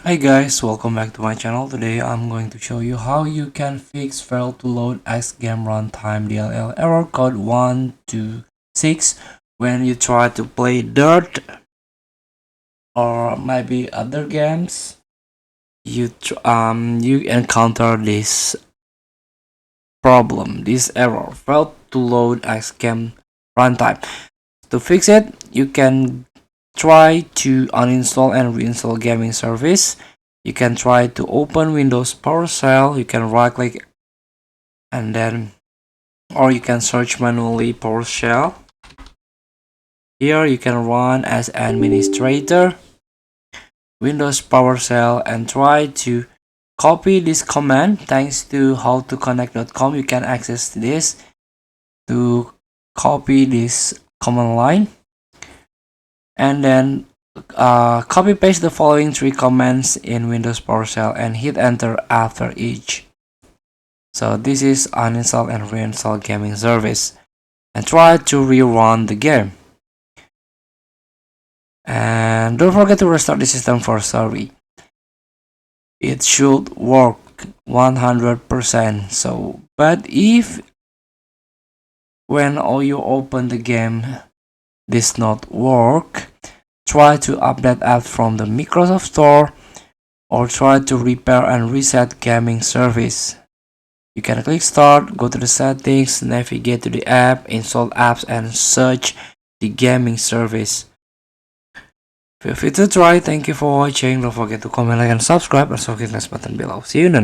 Hi guys, welcome back to my channel. Today I'm going to show you how you can fix fail to load X game runtime DLL error code 126 when you try to play Dirt or maybe other games. You encounter this problem, this error, fail to load X game runtime. To fix it, you can try to uninstall and reinstall gaming service. You can try to open Windows PowerShell. You can right click and then, or you can search manually PowerShell. Here you can run as administrator Windows PowerShell and try to copy this command. Thanks to howtoconnect.com, you can access this to copy this command line and then copy paste the following three commands in Windows PowerShell and hit enter after each. So this is uninstall and reinstall gaming service and try to rerun the game. And don't forget to restart the system for Survey. It should work 100%. So, but if when you open the game this not work, try to update app from the Microsoft Store or try to repair and reset gaming service. You can click start, go to the settings, navigate to the app, install apps and search the gaming service. Feel free to try. Thank you for watching. Don't forget to comment, like and subscribe and also hit the next button below. See you in the